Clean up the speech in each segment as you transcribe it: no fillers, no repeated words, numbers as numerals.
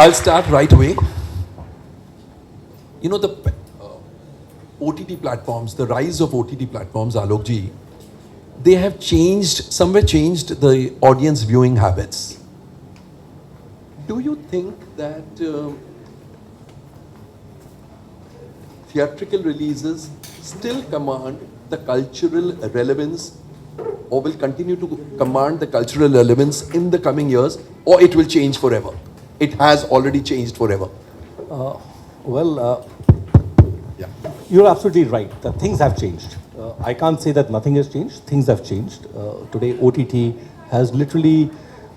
I'll start right away. You know, the OTT platforms, the rise of OTT platforms, Alok ji, they have somewhere changed the audience viewing habits. Do you think that theatrical releases still command the cultural relevance, or will continue to command the cultural relevance in the coming years, or it will change forever? It has already changed forever. Yeah. You're absolutely right that things have changed. I can't say that nothing has changed. Things have changed. Today, OTT has literally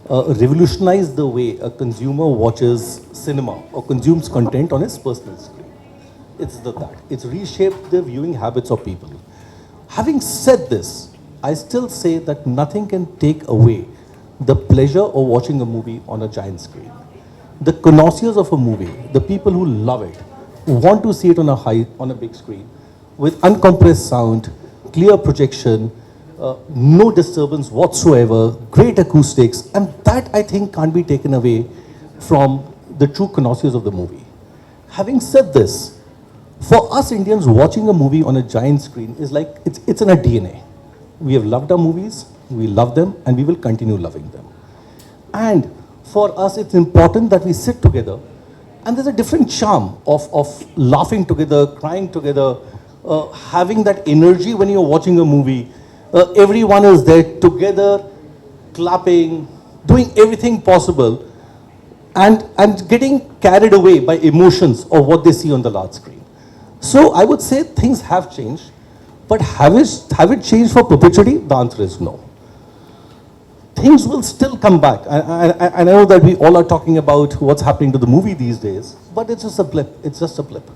revolutionized the way a consumer watches cinema or consumes content on his personal screen. It's reshaped the viewing habits of people. Having said this, I still say that nothing can take away the pleasure of watching a movie on a giant screen. The connoisseurs of a movie, the people who love it, who want to see it on a big screen, with uncompressed sound, clear projection, no disturbance whatsoever, great acoustics, and that I think can't be taken away from the true connoisseurs of the movie. Having said this, for us Indians, watching a movie on a giant screen is like, it's in our DNA. We have loved our movies, we love them, and we will continue loving them. And for us, it's important that we sit together, and there's a different charm of laughing together, crying together, having that energy when you're watching a movie. Everyone is there together, clapping, doing everything possible, and getting carried away by emotions of what they see on the large screen. So I would say things have changed, but have it changed for perpetuity? The answer is no. Things will still come back. I know that we all are talking about what's happening to the movie these days, but it's just a blip. It's just a blip.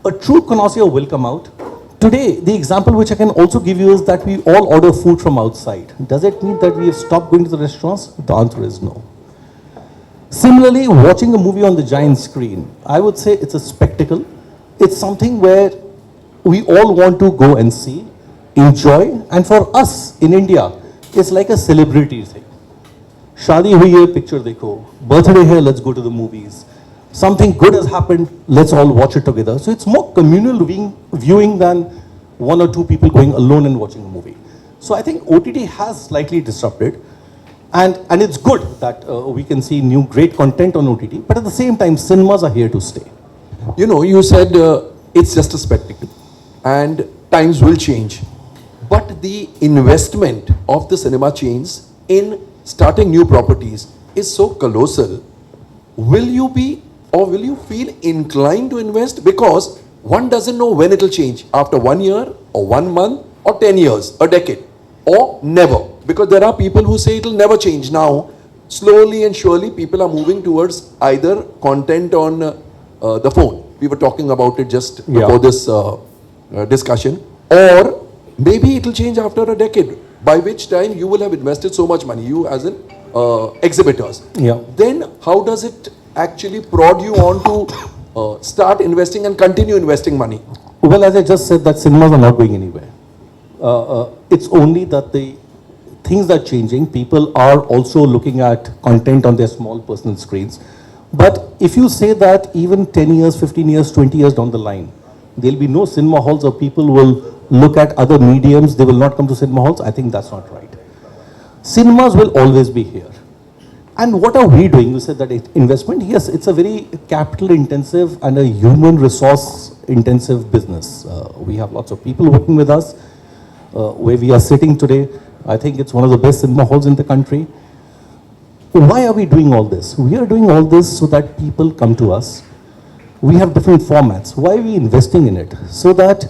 A true connoisseur will come out. Today, the example which I can also give you is that we all order food from outside. Does it mean that we have stopped going to the restaurants? The answer is no. Similarly, watching a movie on the giant screen, I would say it's a spectacle. It's something where we all want to go and see, enjoy, and for us in India, it's like a celebrity thing. Shadi hui hai, picture dekho. Birthday hai, let's go to the movies. Something good has happened, let's all watch it together. So it's more communal viewing than one or two people going alone and watching a movie. So I think OTT has slightly disrupted, and it's good that we can see new great content on OTT, but at the same time, cinemas are here to stay. You know, you said it's just a spectacle and times will change. But the investment of the cinema chains in starting new properties is so colossal. Will you feel inclined to invest? Because one doesn't know when it will change. After 1 year or 1 month or 10 years, a decade, or never. Because there are people who say it will never change. Now, slowly and surely, people are moving towards either content on the phone. We were talking about it just before this discussion. Or maybe it will change after a decade, by which time you will have invested so much money, you as in exhibitors. Yeah. Then how does it actually prod you on to start investing and continue investing money? Well, as I just said, that cinemas are not going anywhere. It's only that the things are changing. People are also looking at content on their small personal screens. But if you say that even 10 years, 15 years, 20 years down the line, there'll be no cinema halls or people will look at other mediums, they will not come to cinema halls, I think that's not right. Cinemas will always be here. And what are we doing? You said that investment, yes, it's a very capital intensive and a human resource intensive business. We have lots of people working with us. Where we are sitting today, I think it's one of the best cinema halls in the country. Why are we doing all this? We are doing all this so that people come to us. We have different formats. Why are we investing in it? So that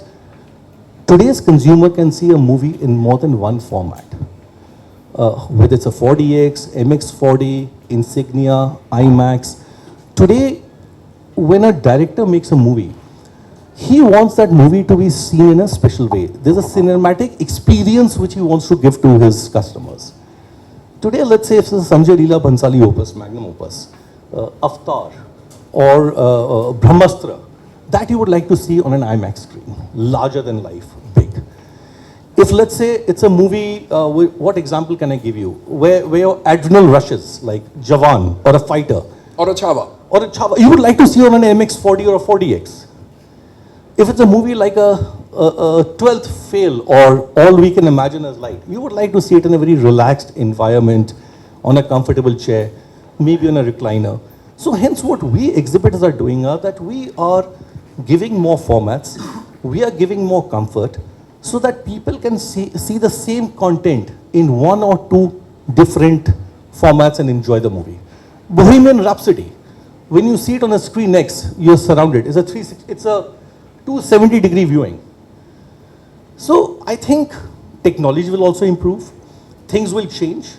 today's consumer can see a movie in more than one format. Whether it's a 4DX, MX4D, Insignia, IMAX. Today, when a director makes a movie, he wants that movie to be seen in a special way. There's a cinematic experience which he wants to give to his customers. Today, let's say if it's a Sanjay Leela Bhansali opus, magnum opus, Avatar, or Brahmastra, that you would like to see on an IMAX screen, larger than life, big. If let's say it's a movie, what example can I give you? Where your adrenal rushes, like Jawan or a fighter, Or a Chava. Or a Chava. You would like to see on an MX40 or a 40X. If it's a movie like a 12th Fail or All We Can Imagine As Light, you would like to see it in a very relaxed environment, on a comfortable chair, maybe on a recliner. So hence what we exhibitors are doing are that we are giving more formats, we are giving more comfort, so that people can see the same content in one or two different formats and enjoy the movie. Bohemian Rhapsody, when you see it on a screen X, you're surrounded. It's a 270-degree viewing. So I think technology will also improve. Things will change.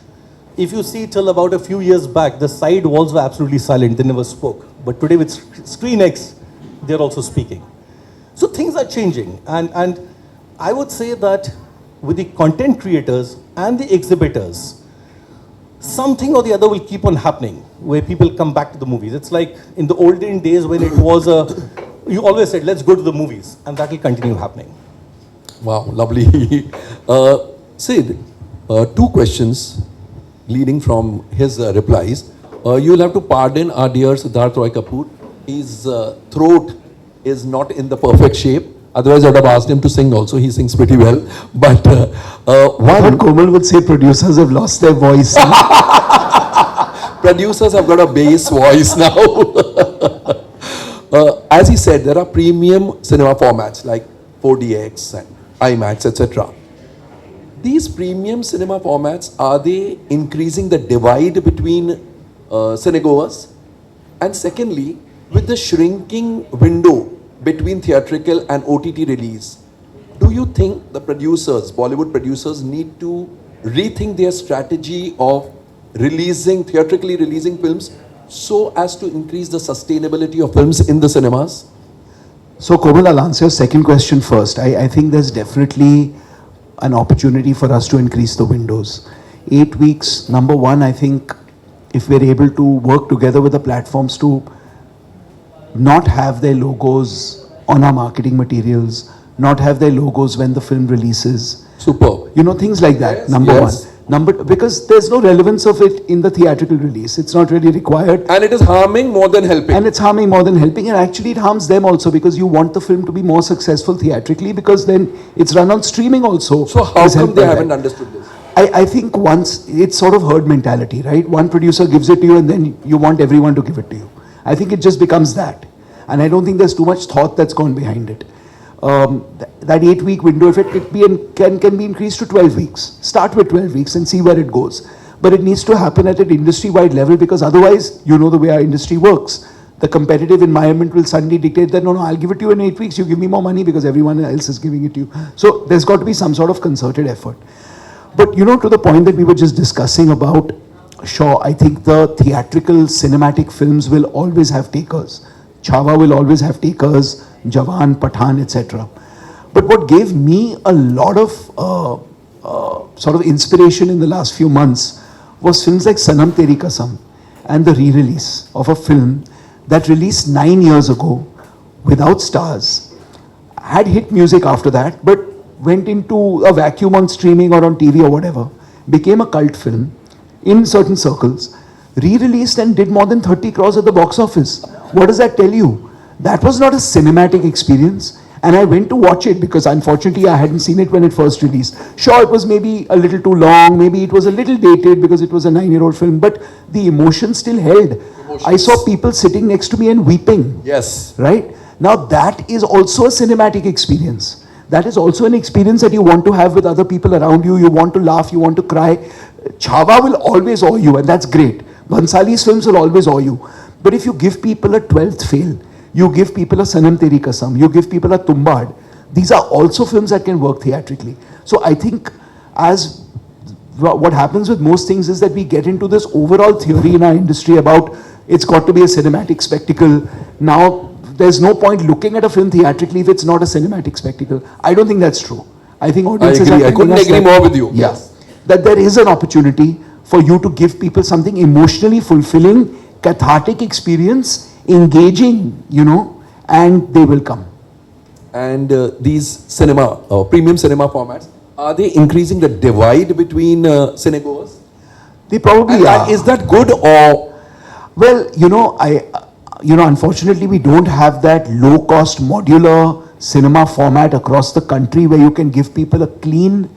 If you see till about a few years back, the side walls were absolutely silent. They never spoke. But today with Screen X, they're also speaking. So things are changing. And I would say that with the content creators and the exhibitors, something or the other will keep on happening where people come back to the movies. It's like in the olden days when it was you always said, let's go to the movies, and that will continue happening. Wow, lovely. Sid, two questions leading from his replies. You'll have to pardon our dear Siddharth Roy Kapur. His throat is not in the perfect shape. Otherwise, I would have asked him to sing also. He sings pretty well. But one Komal would say producers have lost their voice. Producers have got a bass voice now. As he said, there are premium cinema formats like 4DX and IMAX, etc. These premium cinema formats, are they increasing the divide between cinegoers? And secondly, with the shrinking window between theatrical and OTT release, do you think the producers, Bollywood producers, need to rethink their strategy of theatrically releasing films so as to increase the sustainability of films in the cinemas? So Komal, I'll answer your second question first. I think there's definitely an opportunity for us to increase the windows. 8 weeks, number one, I think if we're able to work together with the platforms to not have their logos on our marketing materials, not have their logos when the film releases. Superb. You know, things like that, Yes, number yes. one. Because there's no relevance of it in the theatrical release. It's not really required. And it is harming more than helping. And it's harming more than helping, and actually it harms them also, because you want the film to be more successful theatrically, because then it's run on streaming also. So how come they haven't understood this? I think once, it's sort of herd mentality, right? One producer gives it to you and then you want everyone to give it to you. I think it just becomes that. And I don't think there's too much thought that's gone behind it. That 8-week window, if it can be increased to 12 weeks. Start with 12 weeks and see where it goes. But it needs to happen at an industry-wide level, because otherwise, you know the way our industry works. The competitive environment will suddenly dictate that, no, I'll give it to you in 8 weeks, you give me more money because everyone else is giving it to you. So there's got to be some sort of concerted effort. But you know, to the point that we were just discussing about, sure, I think the theatrical cinematic films will always have takers. Chava will always have takers, Jawan, Pathan, etc. But what gave me a lot of sort of inspiration in the last few months was films like Sanam Teri Kasam and the re-release of a film that released 9 years ago without stars, had hit music after that, but went into a vacuum on streaming or on TV or whatever, became a cult film in certain circles, re-released and did more than 30 crores at the box office. What does that tell you? That was not a cinematic experience. And I went to watch it because unfortunately I hadn't seen it when it first released. Sure, it was maybe a little too long, maybe it was a little dated because it was a 9-year-old film, but the emotion still held. I saw people sitting next to me and weeping. Yes. Right? Now that is also a cinematic experience. That is also an experience that you want to have with other people around you. You want to laugh, you want to cry. Chava will always awe you, and that's great. Bhansali's films will always awe you. But if you give people a 12th Fail, you give people a Sanam Teri Kasam, you give people a Tumbad, these are also films that can work theatrically. So I think as what happens with most things is that we get into this overall theory in our industry about it's got to be a cinematic spectacle. Now, there's no point looking at a film theatrically if it's not a cinematic spectacle. I don't think that's true. I think audiences I couldn't agree more with you. Yeah, that there is an opportunity for you to give people something emotionally fulfilling, cathartic experience, engaging, you know, and they will come. And these premium cinema formats, are they increasing the divide between cinegoers? They probably are. Is that good, or Well, unfortunately, we don't have that low-cost modular cinema format across the country where you can give people a clean,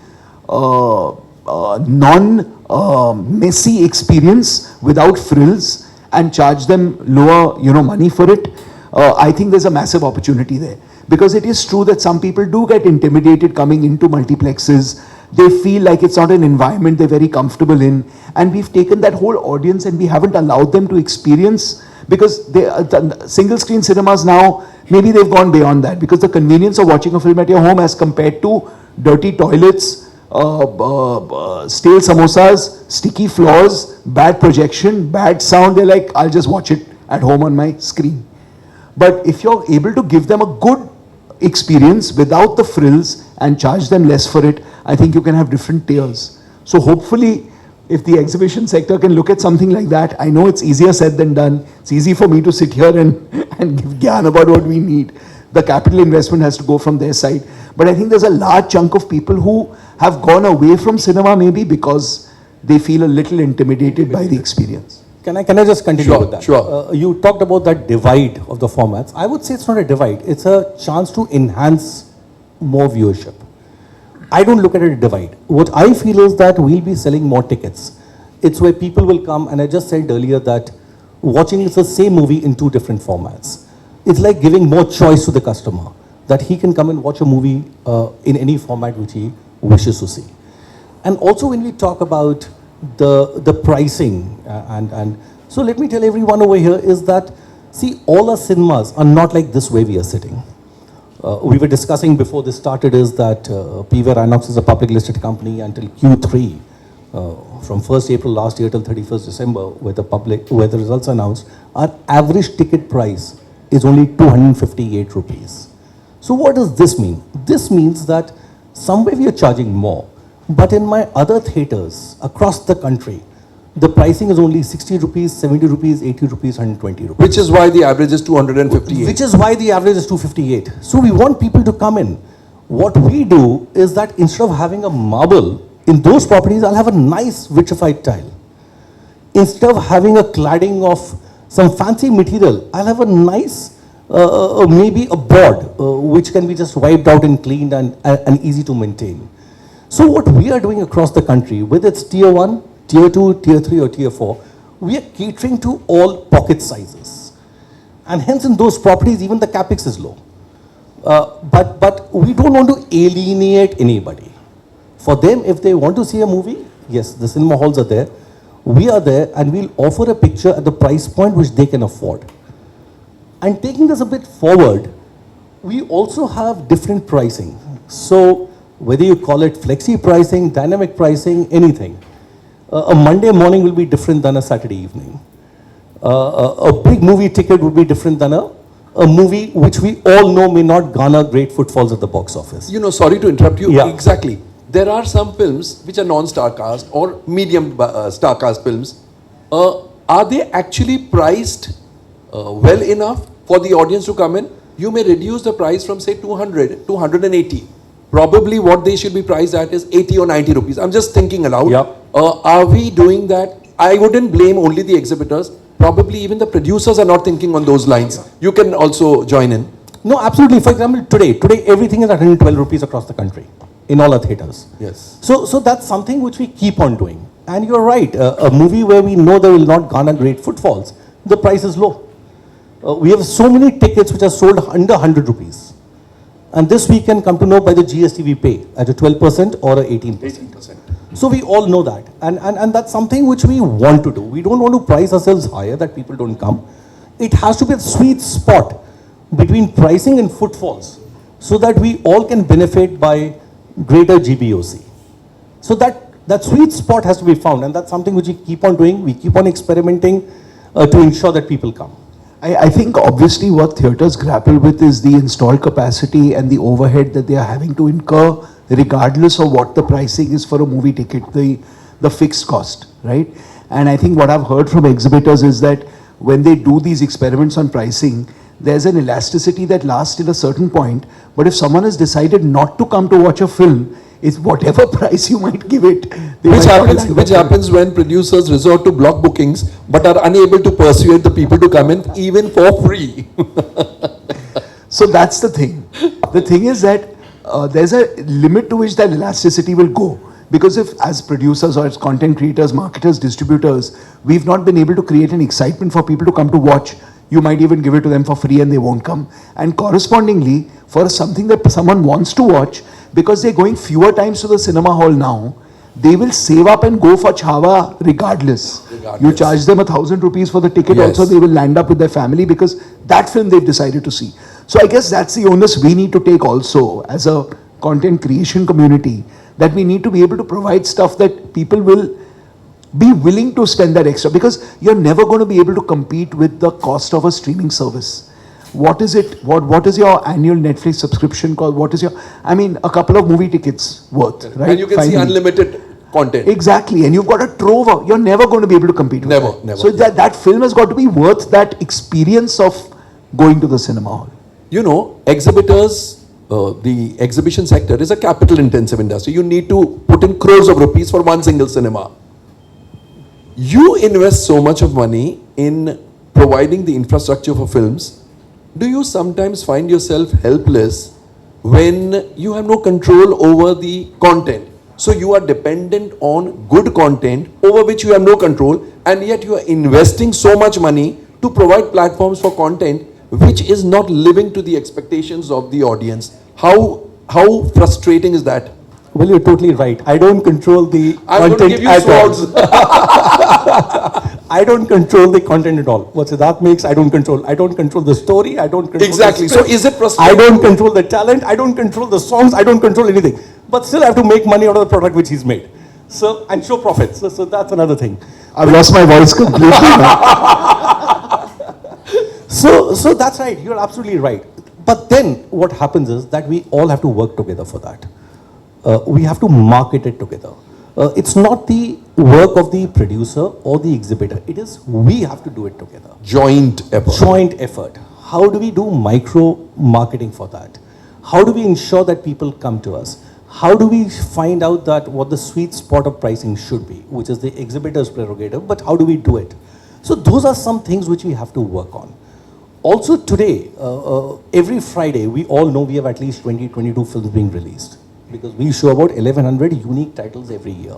non-messy experience without frills and charge them lower, money for it. I think there's a massive opportunity there, because it is true that some people do get intimidated coming into multiplexes. They feel like it's not an environment they're very comfortable in, and we've taken that whole audience and we haven't allowed them to experience, because the single screen cinemas now, maybe they've gone beyond that, because the convenience of watching a film at your home as compared to dirty toilets, stale samosas, sticky floors, bad projection, bad sound, they're like, I'll just watch it at home on my screen. But if you're able to give them a good experience without the frills and charge them less for it, I think you can have different tiers. So hopefully, if the exhibition sector can look at something like that, I know it's easier said than done. It's easy for me to sit here and give gyan about what we need. The capital investment has to go from their side. But I think there's a large chunk of people who have gone away from cinema maybe because they feel a little intimidated by the experience. Can I just continue with that? Sure. You talked about that divide of the formats. I would say it's not a divide. It's a chance to enhance more viewership. I don't look at it as a divide. What I feel is that we'll be selling more tickets. It's where people will come, and I just said earlier that watching the same movie in two different formats. It's like giving more choice to the customer, that he can come and watch a movie in any format which he wishes to see. And also when we talk about the pricing, and so let me tell everyone over here is that, see, all our cinemas are not like this way we are sitting. We were discussing before this started is that PVR Inox is a public listed company until Q3, from 1st April last year till 31st December, where the results are announced. Our average ticket price is only 258 rupees. So what does this mean? This means that somewhere we are charging more, but in my other theaters across the country, the pricing is only 60 rupees, 70 rupees, 80 rupees, 120 rupees. Which is why the average is 258. Which is why the average is 258. So we want people to come in. What we do is that instead of having a marble, in those properties, I'll have a nice vitrified tile. Instead of having a cladding of some fancy material, I'll have a nice, maybe a board, which can be just wiped out and cleaned and easy to maintain. So what we are doing across the country, whether it's tier 1, tier 2, tier 3 or tier 4, we are catering to all pocket sizes. And hence in those properties, even the capex is low. But we don't want to alienate anybody. For them, if they want to see a movie, yes, the cinema halls are there. We are there and we'll offer a picture at the price point which they can afford. And taking this a bit forward, we also have different pricing. So whether you call it flexi pricing, dynamic pricing, anything. A Monday morning will be different than a Saturday evening. A big movie ticket would be different than a movie which we all know may not garner great footfalls at the box office. Sorry to interrupt you. Yeah. Exactly. There are some films which are non-star cast or medium star cast films. Are they actually priced well enough for the audience to come in? You may reduce the price from say 200 to 180. Probably what they should be priced at is 80 or 90 rupees. I'm just thinking aloud. Yep. Are we doing that? I wouldn't blame only the exhibitors. Probably even the producers are not thinking on those lines. You can also join in. No, absolutely. For example, today everything is at 112 rupees across the country in all our theaters. Yes. So that's something which we keep on doing. And you're right, a movie where we know they will not garner great footfalls, the price is low. We have so many tickets which are sold under 100 rupees. And this we can come to know by the GST we pay at a 12% or a 18%. So we all know that. And that's something which we want to do. We don't want to price ourselves higher that people don't come. It has to be a sweet spot between pricing and footfalls so that we all can benefit by greater GBOC. So that sweet spot has to be found, and that's something which we keep on doing. We keep on experimenting to ensure that people come. I think obviously what theatres grapple with is the installed capacity and the overhead that they are having to incur regardless of what the pricing is for a movie ticket, the fixed cost, right? And I think what I've heard from exhibitors is that when they do these experiments on pricing, there's an elasticity that lasts till a certain point, but if someone has decided not to come to watch a film, It's whatever price you might give it. they Which might not happens, like which that. happens when producers resort to block bookings but are unable to persuade the people to come in even for free. So that's the thing. The thing is that there's a limit to which that elasticity will go. Because if, as producers or as content creators, marketers, distributors, we've not been able to create an excitement for people to come to watch, you might even give it to them for free and they won't come. And correspondingly, for something that someone wants to watch, because they're going fewer times to the cinema hall now, they will save up and go for Chhawa regardless. You charge them 1,000 rupees for the ticket, Yes. also they will land up with their family because that film they've decided to see. So I guess that's the onus we need to take also as a content creation community, that we need to be able to provide stuff that people will be willing to spend that extra, because you're never going to be able to compete with the cost of a streaming service. What is it? What is your annual Netflix subscription cost? What is your, I mean, a couple of movie tickets worth, right? And you can see Finally. unlimited content. Exactly, and you've got a trove of, you're never going to be able to compete with Never, that. never. So that film has got to be worth that experience of going to the cinema hall. You know, exhibitors, the exhibition sector is a capital intensive industry. You need to put in crores of rupees for one single cinema. You invest so much of money in providing the infrastructure for films. Do you sometimes find yourself helpless when you have no control over the content? So you are dependent on good content over which you have no control, and yet you are investing so much money to provide platforms for content which is not living to the expectations of the audience. How frustrating is that? Well, you're totally right. I don't control the I'm going to content give you at all. swords. I don't control the content at all. What Siddharth makes, I don't control. I don't control the story. I don't control Exactly. the So script. is it I frustrating? don't control the talent. I don't control the songs. I don't control anything. But still, I have to make money out of the product which he's made. So and show profits. So that's another thing. I've lost my voice completely now. So that's right. You're absolutely right. But then what happens is that we all have to work together for that. We have to market it together. It's not the work of the producer or the exhibitor. It is we have to do it together. Joint effort. Joint effort. How do we do micro marketing for that? How do we ensure that people come to us? How do we find out that what the sweet spot of pricing should be, which is the exhibitor's prerogative, but how do we do it? So those are some things which we have to work on. Also today, every Friday, we all know we have at least 20, 22 films being released, because we show about 1100 unique titles every year.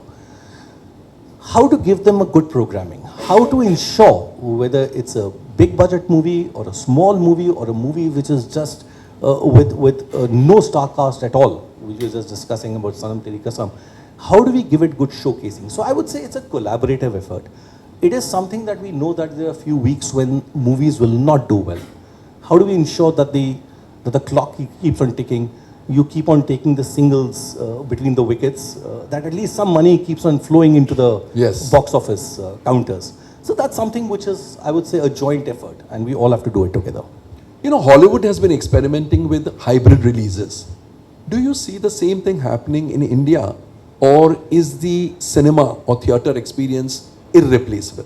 How to give them a good programming? How to ensure whether it's a big budget movie or a small movie or a movie which is just with no star cast at all, which we were just discussing about Sanam Teri Kasam. How do we give it good showcasing? So I would say it's a collaborative effort. It is something that we know that there are a few weeks when movies will not do well. How do we ensure that the clock keeps on ticking? You keep on taking the singles between the wickets, that at least some money keeps on flowing into the Yes. box office counters. So that's something which is, I would say, a joint effort, and we all have to do it together. You know, Hollywood has been experimenting with hybrid releases. Do you see the same thing happening in India, or is the cinema or theatre experience irreplaceable?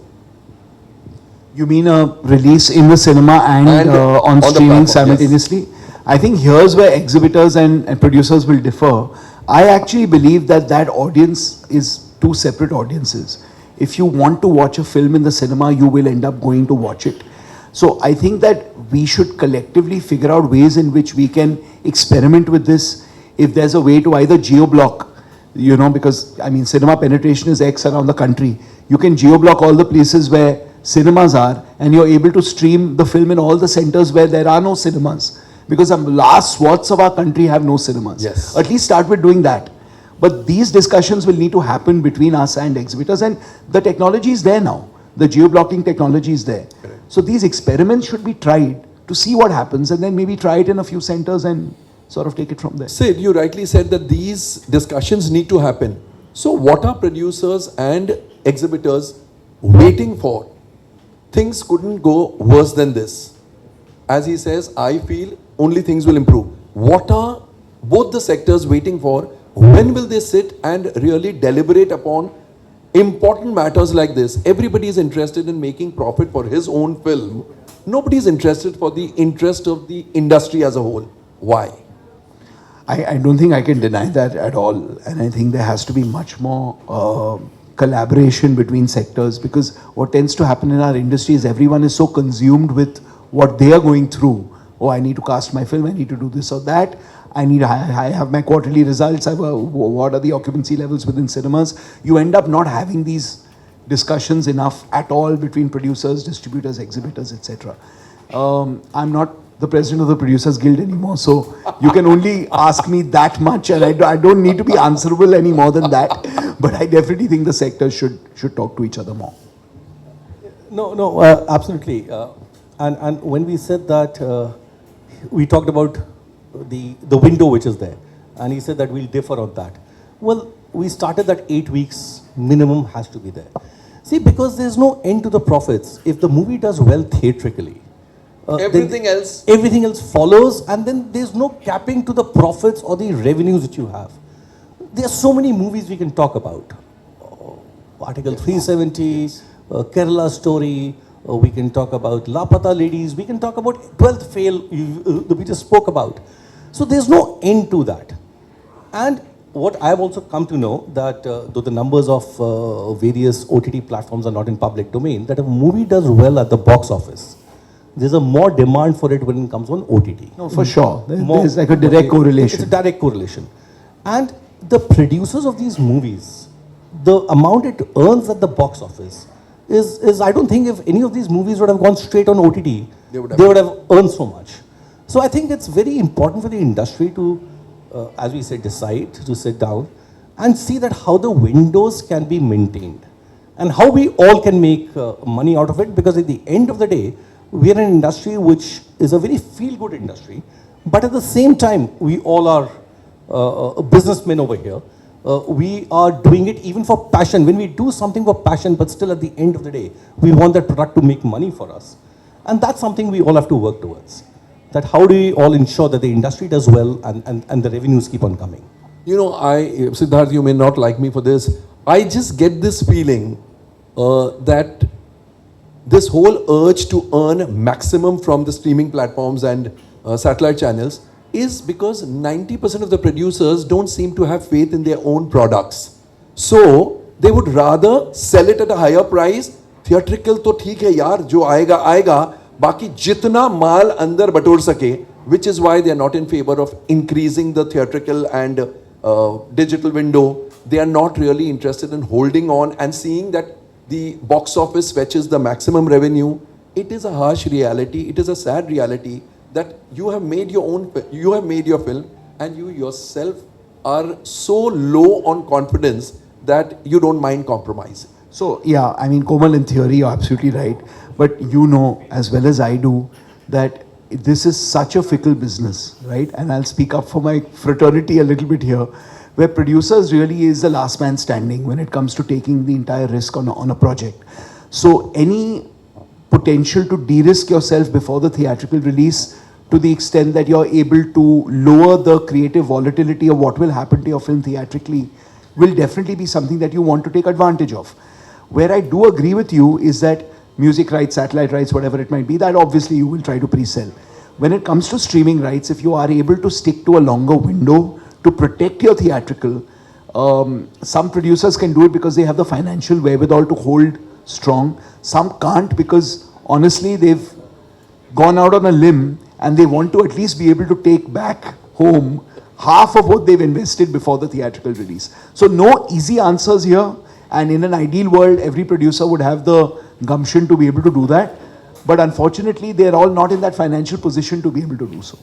You mean a release in the cinema and on the streaming platform, simultaneously? I think here's where exhibitors and producers will differ. I actually believe that that audience is two separate audiences. If you want to watch a film in the cinema, you will end up going to watch it. So I think that we should collectively figure out ways in which we can experiment with this. If there's a way to either geo-block, you know, because I mean cinema penetration is X around the country. You can geo-block all the places where cinemas are, and you're able to stream the film in all the centers where there are no cinemas. Because the last swaths of our country have no cinemas. Yes. At least start with doing that. But these discussions will need to happen between us and exhibitors, and the technology is there now. The geo-blocking technology is there. Correct. So these experiments should be tried to see what happens, and then maybe try it in a few centers and sort of take it from there. Sid, you rightly said that these discussions need to happen. So what are producers and exhibitors waiting for? Things couldn't go worse than this. As he says, I feel only things will improve. What are both the sectors waiting for? When will they sit and really deliberate upon important matters like this? Everybody is interested in making profit for his own film. Nobody is interested for the interest of the industry as a whole. Why? I don't think I can deny that at all. And I think there has to be much more collaboration between sectors, because what tends to happen in our industry is everyone is so consumed with what they are going through. Oh, I need to cast my film, I need to do this or that. I have my quarterly results, what are the occupancy levels within cinemas. You end up not having these discussions enough at all between producers, distributors, exhibitors, etc. I'm not the president of the Producers Guild anymore, so you can only ask me that much, and I don't need to be answerable any more than that. But I definitely think the sectors should talk to each other more. No, absolutely. And when we said that, we talked about the window which is there, and he said that we'll differ on that. Well, we started that 8 weeks minimum has to be there. See, because there's no end to the profits. If the movie does well theatrically, everything else follows, and then there's no capping to the profits or the revenues that you have. There are so many movies we can talk about. Article 370, Kerala Story, we can talk about Lapata Ladies, we can talk about 12th Fail, we just spoke about. So there's no end to that. And what I've also come to know, that though the numbers of various OTT platforms are not in public domain, that if a movie does well at the box office, there's a more demand for it when it comes on OTT. No, for sure. There's like a direct correlation. It's a direct correlation. And the producers of these movies, the amount it earns at the box office is I don't think if any of these movies would have gone straight on OTT, they would have earned so much. So I think it's very important for the industry to, as we say, decide to sit down and see that how the windows can be maintained and how we all can make money out of it, because at the end of the day, we are an industry which is a very feel-good industry, but at the same time, we all are businessmen over here. We are doing it even for passion. When we do something for passion, but still at the end of the day, we want that product to make money for us. And that's something we all have to work towards. That how do we all ensure that the industry does well and the revenues keep on coming? You know, Siddharth, you may not like me for this. I just get this feeling that this whole urge to earn maximum from the streaming platforms and satellite channels is because 90% of the producers don't seem to have faith in their own products. So they would rather sell it at a higher price. Theatrical to theek hai yaar, jo aayega aayega, baki jitna maal andar bator sake, which is why they are not in favor of increasing the theatrical and digital window. They are not really interested in holding on and seeing that the box office fetches the maximum revenue. It is a harsh reality. It is a sad reality that you have made your film, and you yourself are so low on confidence that you don't mind compromising. So yeah, I mean, Komal, in theory, you're absolutely right. But you know as well as I do that this is such a fickle business, right? And I'll speak up for my fraternity a little bit here, where producers really is the last man standing when it comes to taking the entire risk on a project. So any potential to de-risk yourself before the theatrical release, to the extent that you're able to lower the creative volatility of what will happen to your film theatrically, will definitely be something that you want to take advantage of. Where I do agree with you is that music rights, satellite rights, whatever it might be, that obviously you will try to pre-sell. When it comes to streaming rights, if you are able to stick to a longer window to protect your theatrical, some producers can do it because they have the financial wherewithal to hold strong. Some can't because honestly they've gone out on a limb and they want to at least be able to take back home half of what they've invested before the theatrical release. So no easy answers here, and in an ideal world every producer would have the gumption to be able to do that, but unfortunately they're all not in that financial position to be able to do so.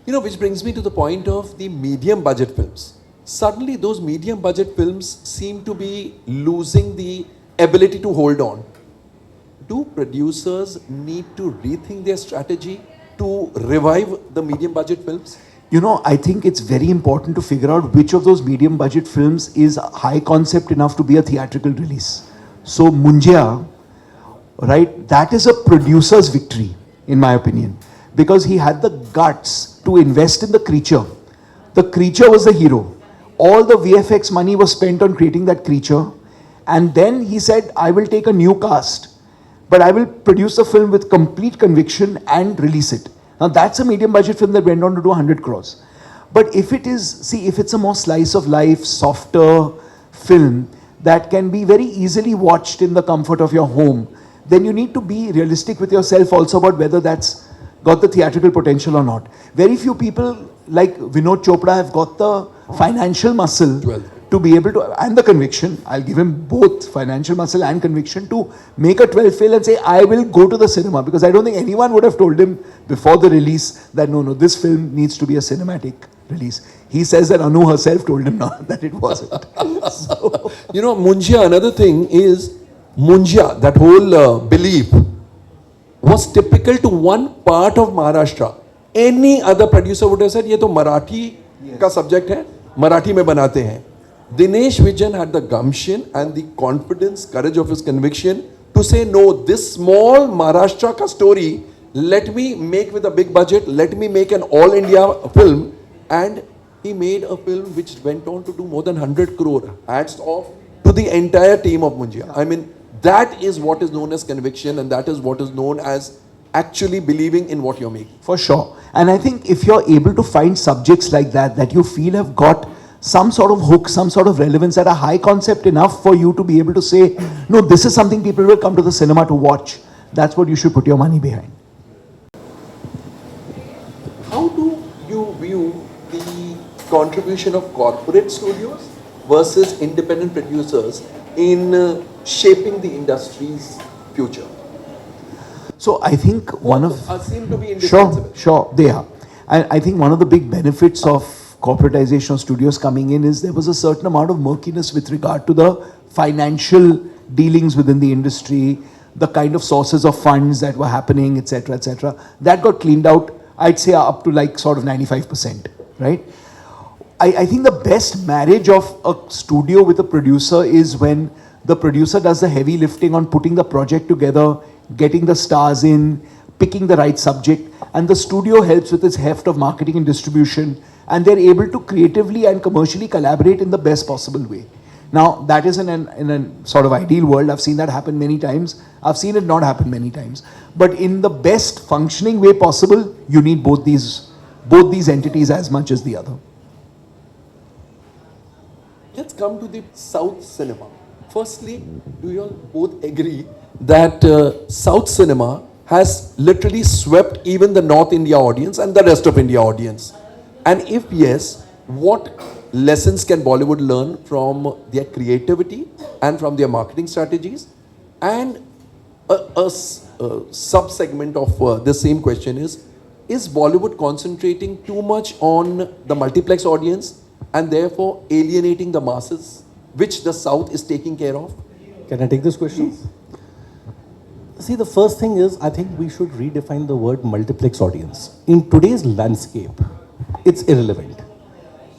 You know, which brings me to the point of the medium budget films. Suddenly those medium budget films seem to be losing the ability to hold on. Do producers need to rethink their strategy to revive the medium budget films? You know, I think it's very important to figure out which of those medium budget films is high concept enough to be a theatrical release. So Munjia, right, that is a producer's victory in my opinion, because he had the guts to invest in the creature. The creature was the hero. All the VFX money was spent on creating that creature, and then he said, I will take a new cast, but I will produce a film with complete conviction and release it. Now that's a medium budget film that went on to do 100 crores. But if it is, see, if it's a more slice of life, softer film that can be very easily watched in the comfort of your home, then you need to be realistic with yourself also about whether that's got the theatrical potential or not. Very few people like Vinod Chopra have got the financial muscle to be able to, and the conviction, I'll give him both financial muscle and conviction to make a 12 film and say, I will go to the cinema, because I don't think anyone would have told him before the release that no, this film needs to be a cinematic release. He says that Anu herself told him not, that it wasn't. So, you know, Munjia, another thing is, Munjia, that whole belief was typical to one part of Maharashtra. Any other producer would have said, ये तो मराठी का subject है, मराठी में बनाते हैं. Dinesh Vijan had the gumption and the confidence, courage of his conviction to say, no, this small Maharashtra ka story, let me make with a big budget, let me make an all India film. And he made a film which went on to do more than 100 crore. Hats off to the entire team of Munjia. I mean, that is what is known as conviction, and that is what is known as actually believing in what you're making. for sure. And I think if you're able to find subjects like that, that you feel have got some sort of hook, some sort of relevance, that are high concept enough for you to be able to say, no, this is something people will come to the cinema to watch. That's what you should put your money behind. How do you view the contribution of corporate studios versus independent producers in shaping the industry's future? So I think one of... seem to be indispensable. Sure, they are. And I think one of the big benefits of corporatization of studios coming in is there was a certain amount of murkiness with regard to the financial dealings within the industry, the kind of sources of funds that were happening, etc., etc. That got cleaned out, I'd say up to like sort of 95%, right? I think the best marriage of a studio with a producer is when the producer does the heavy lifting on putting the project together, getting the stars in, picking the right subject, and the studio helps with its heft of marketing and distribution, and they're able to creatively and commercially collaborate in the best possible way. Now, that is in a sort of ideal world. I've seen that happen many times. I've seen it not happen many times. But in the best functioning way possible, you need both these entities as much as the other. Let's come to the South cinema. Firstly, do you all both agree that South cinema has literally swept even the North India audience and the rest of India audience? And if yes, what lessons can Bollywood learn from their creativity and from their marketing strategies? And a sub-segment of the same question is Bollywood concentrating too much on the multiplex audience and therefore alienating the masses, which the South is taking care of? Can I take this question? See, the first thing is, I think we should redefine the word multiplex audience. In today's landscape, it's irrelevant.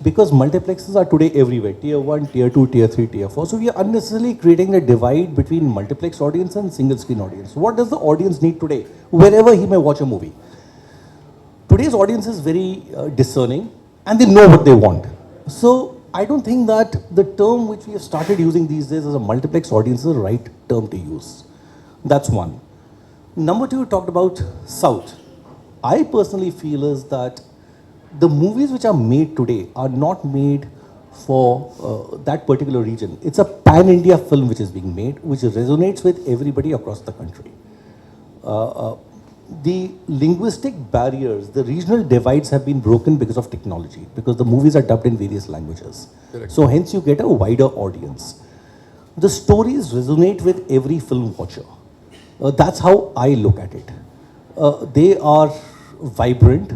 Because multiplexes are today everywhere, tier 1, tier 2, tier 3, tier 4. So we are unnecessarily creating a divide between multiplex audience and single screen audience. What does the audience need today, wherever he may watch a movie? Today's audience is very discerning and they know what they want. So I don't think that the term which we have started using these days as a multiplex audience is the right term to use. That's one. Number two, you talked about South. I personally feel is that the movies which are made today are not made for that particular region. It's a pan-India film which is being made, which resonates with everybody across the country. The linguistic barriers, the regional divides have been broken because of technology, because the movies are dubbed in various languages. Correct. So hence you get a wider audience. The stories resonate with every film watcher. That's how I look at it. They are vibrant.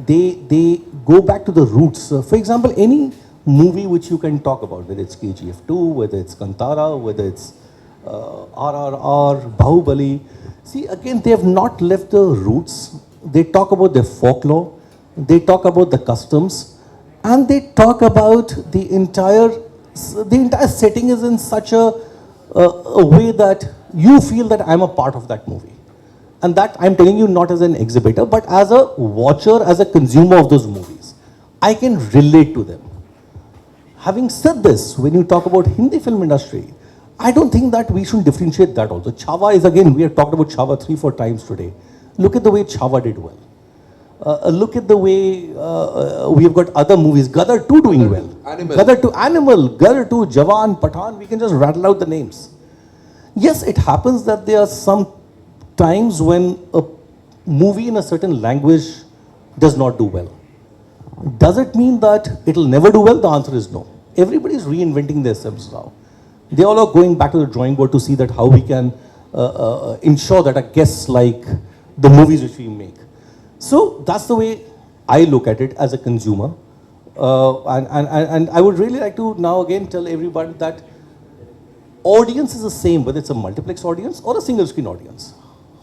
They go back to the roots. For example, any movie which you can talk about, whether it's KGF 2, whether it's Kantara, whether it's RRR, Bahubali. See, again, they have not left the roots. They talk about their folklore. They talk about the customs. And they talk about the entire setting is in such a way that you feel that I'm a part of that movie. And that I'm telling you not as an exhibitor, but as a watcher, as a consumer of those movies. I can relate to them. Having said this, when you talk about Hindi film industry, I don't think that we should differentiate that also. Chhava is, again, we have talked about Chhava 3-4 times today. Look at the way Chhava did well. Look at the way we have got other movies. Gadar 2 doing well. Animal. Gadar 2, Animal, Gadar 2, Jawan, Pathan, we can just rattle out the names. Yes, it happens that there are some times when a movie in a certain language does not do well. Does it mean that it will never do well? The answer is no. Everybody is reinventing themselves now. They all are going back to the drawing board to see that how we can ensure that our guests like the movies which we make. So that's the way I look at it as a consumer. And I would really like to now again tell everybody that audience is the same, whether it's a multiplex audience or a single screen audience.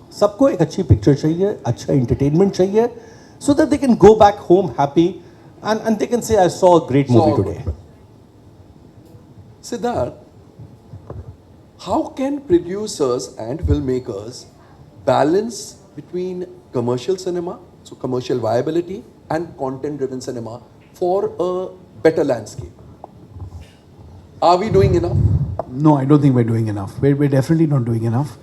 सबको एक अच्छी picture चाहिए, अच्छा entertainment चाहिए, so that they can go back home happy and they can say, I saw a great movie today. Siddharth, how can producers and filmmakers balance between commercial cinema, so commercial viability, and content-driven cinema for a better landscape? Are we doing enough? No, I don't think we're doing enough. We're definitely not doing enough.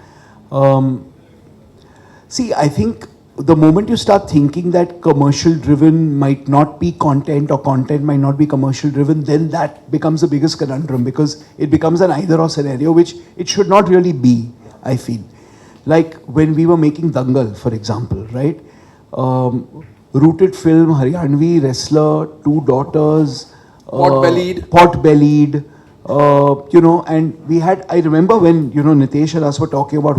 See, I think the moment you start thinking that commercial driven might not be content or content might not be commercial driven, then that becomes the biggest conundrum, because it becomes an either or scenario, which it should not really be, I feel. Like when we were making Dangal, for example, right? Rooted film, Haryanvi wrestler, 2 daughters, pot-bellied, you know, and we had, I remember when, you know, Nitesh and us were talking about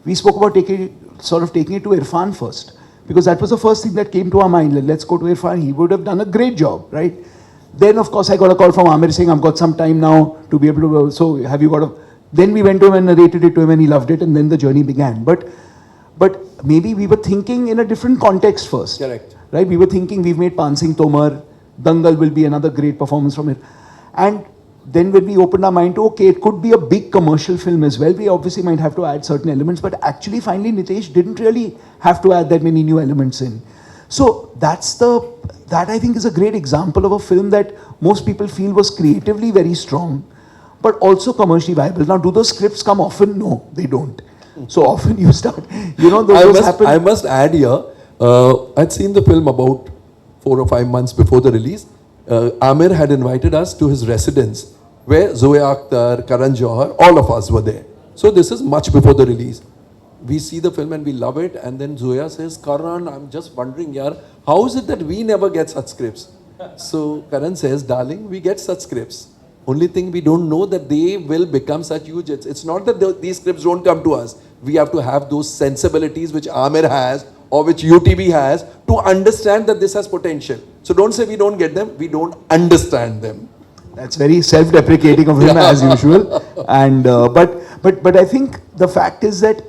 we spoke about taking it to Irfan first, because that was the first thing that came to our mind. Let's go to Irfan, he would have done a great job, right? Then of course I got a call from Amir saying, I've got some time now to be able to, so have you got a, then we went to him and narrated it to him and he loved it, and then the journey began. But maybe we were thinking in a different context first. Correct. Right? We were thinking we've made Pan Singh Tomar, Dangal will be another great performance from it. And then when we opened our mind to, okay, it could be a big commercial film as well, we obviously might have to add certain elements, but actually finally Nitesh didn't really have to add that many new elements in. So that I think is a great example of a film that most people feel was creatively very strong, but also commercially viable. Now, do those scripts come often? No, they don't. So often you start, you know, those happen. I must add here, I'd seen the film about 4 or 5 months before the release. Amir had invited us to his residence where Zoya Akhtar, Karan Johar, all of us were there. So this is much before the release. We see the film and we love it, and then Zoya says, Karan, I'm just wondering, yaar, how is it that we never get such scripts? So Karan says, darling, we get such scripts. Only thing we don't know that they will become such huge hits. It's not that these scripts don't come to us. We have to have those sensibilities which Amir has or which UTB has to understand that this has potential. So don't say we don't get them, we don't understand them. That's very self-deprecating of him as usual. And but I think the fact is that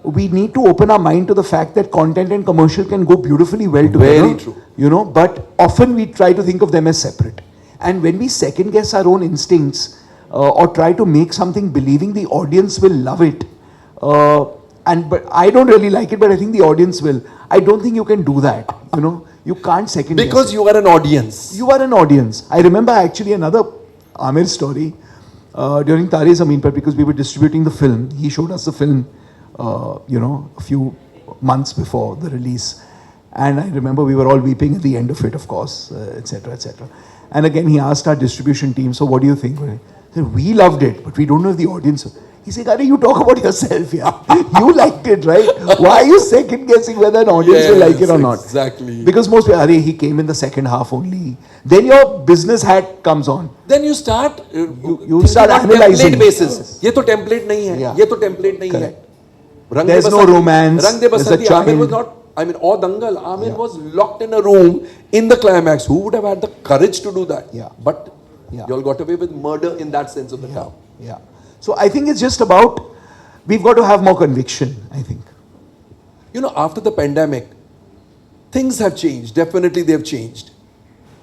we need to open our mind to the fact that content and commercial can go beautifully well together. Very true. You know, but often we try to think of them as separate. And when we second guess our own instincts or try to make something believing the audience will love it, but I don't really like it, but I think the audience will. I don't think you can do that. You know, you can't second guess. Because you are an audience. You are an audience. I remember actually another Amir story during Tare Zameen Par, because we were distributing the film. He showed us the film, you know, a few months before the release. And I remember we were all weeping at the end of it, of course, etc., etc. And again, he asked our distribution team, so what do you think? He said, we loved it, but we don't know if the audience... He said, Gary, you talk about yourself, yeah. You liked it, right? Why are you second guessing whether an audience will like it or not? Exactly. Because most people, he came in the second half only. Then your business hat comes on. Then you start you start analyzing. Template basis. ये तो template नहीं है. ये तो template नहीं है. Rang There's no romance. Rang de There's a Basanti. child. Amir was not. I mean, or Dangal. Amir was locked in a room in the climax. Who would have had the courage to do that? Yeah. But you all got away with murder in that sense of the term. Yeah. So I think it's just about, we've got to have more conviction, I think. You know, after the pandemic, things have changed. Definitely they have changed.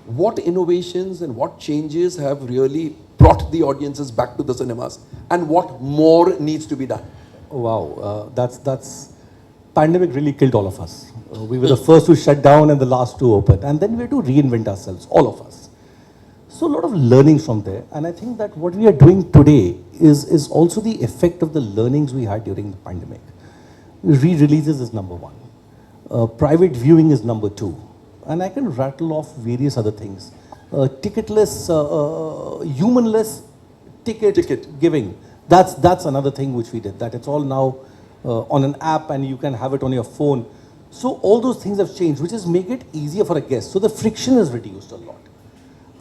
What innovations and what changes have really brought the audiences back to the cinemas? And what more needs to be done? Oh, wow, that's pandemic really killed all of us. We were the first to shut down and the last to open. And then we had to reinvent ourselves, all of us. So a lot of learnings from there, and I think that what we are doing today is also the effect of the learnings we had during the pandemic. Re-releases is number one. Private viewing is number 2. And I can rattle off various other things. Ticketless, humanless ticket giving. That's another thing which we did. That it's all now on an app and you can have it on your phone. So all those things have changed, which is make it easier for a guest. So the friction is reduced a lot.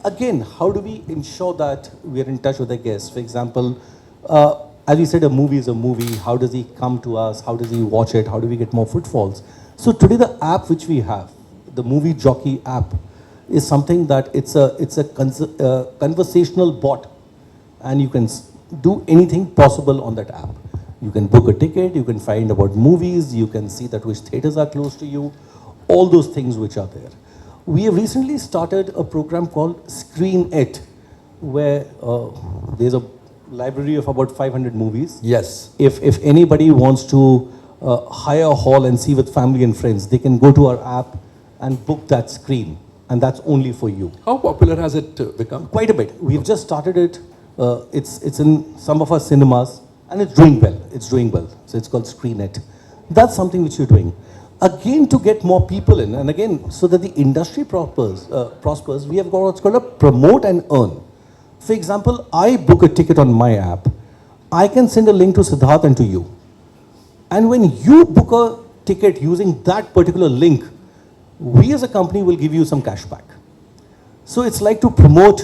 Again, how do we ensure that we are in touch with the guests? For example, as we said, a movie is a movie. How does he come to us? How does he watch it? How do we get more footfalls? So today the app which we have, the Movie Jockey app, is something that it's a conversational bot, and you can do anything possible on that app. You can book a ticket, you can find about movies, you can see that which theaters are close to you, all those things which are there. We have recently started a program called Screen It, where there's a library of about 500 movies. Yes. If anybody wants to hire a hall and see with family and friends, they can go to our app and book that screen, and that's only for you. How popular has it become? Quite a bit. We've just started it. It's in some of our cinemas, and it's doing well. It's doing well. So it's called Screen It. That's something which you're doing. Again, to get more people in, and again, so that the industry prospers, we have got what's called a promote and earn. For example, I book a ticket on my app. I can send a link to Siddharth and to you. And when you book a ticket using that particular link, we as a company will give you some cash back. So it's like to promote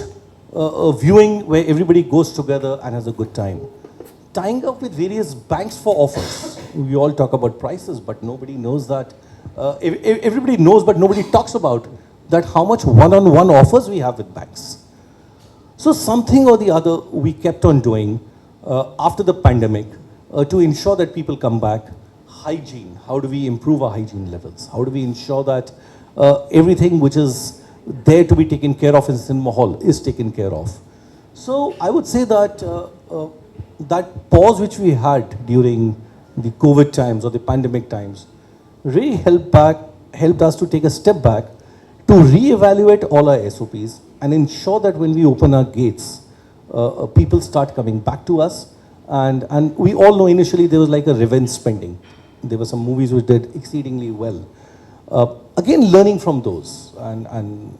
a viewing where everybody goes together and has a good time. Tying up with various banks for offers. We all talk about prices, but nobody knows that. Everybody knows, but nobody talks about that how much one-on-one offers we have with banks. So something or the other we kept on doing after the pandemic to ensure that people come back. Hygiene. How do we improve our hygiene levels? How do we ensure that everything which is there to be taken care of in cinema hall is taken care of? So I would say that that pause which we had during the COVID times or the pandemic times really helped us to take a step back to reevaluate all our SOPs and ensure that when we open our gates, people start coming back to us. And we all know initially there was like a revenge spending. There were some movies which did exceedingly well. Again, learning from those. And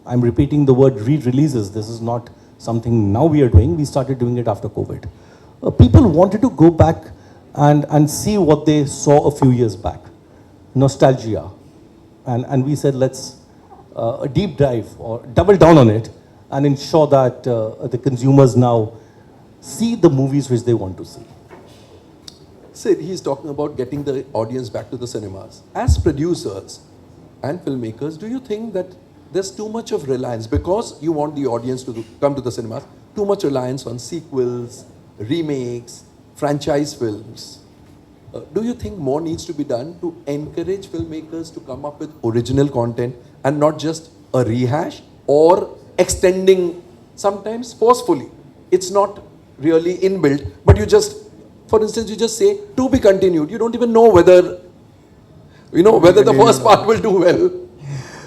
I'm repeating the word re-releases. This is not something now we are doing. We started doing it after COVID. People wanted to go back and see what they saw a few years back. Nostalgia. And we said, let's a deep dive or double down on it and ensure that the consumers now see the movies which they want to see. Sid, he's talking about getting the audience back to the cinemas. As producers and filmmakers, do you think that there's too much of reliance, because you want the audience to come to the cinemas, too much reliance on sequels, remakes, franchise films? Do you think more needs to be done to encourage filmmakers to come up with original content and not just a rehash or extending, sometimes forcefully? It's not really inbuilt, but you just, for instance, you just say to be continued. You don't even know whether the first part will do well.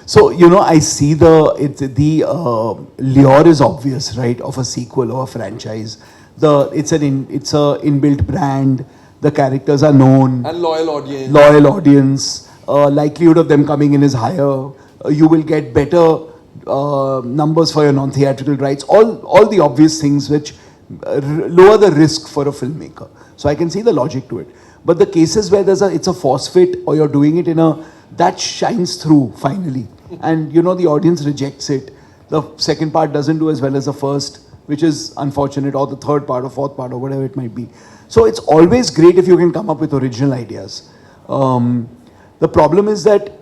So, I see the lure is obvious, right, of a sequel or a franchise. It's a inbuilt brand. The characters are known. And loyal audience. Loyal audience. Likelihood of them coming in is higher. You will get better numbers for your non-theatrical rights. All the obvious things which lower the risk for a filmmaker. So I can see the logic to it. But the cases where it's a force fit, or you're doing it that shines through finally. And the audience rejects it. The second part doesn't do as well as the first, which is unfortunate, or the third part or fourth part or whatever it might be. So it's always great if you can come up with original ideas. The problem is that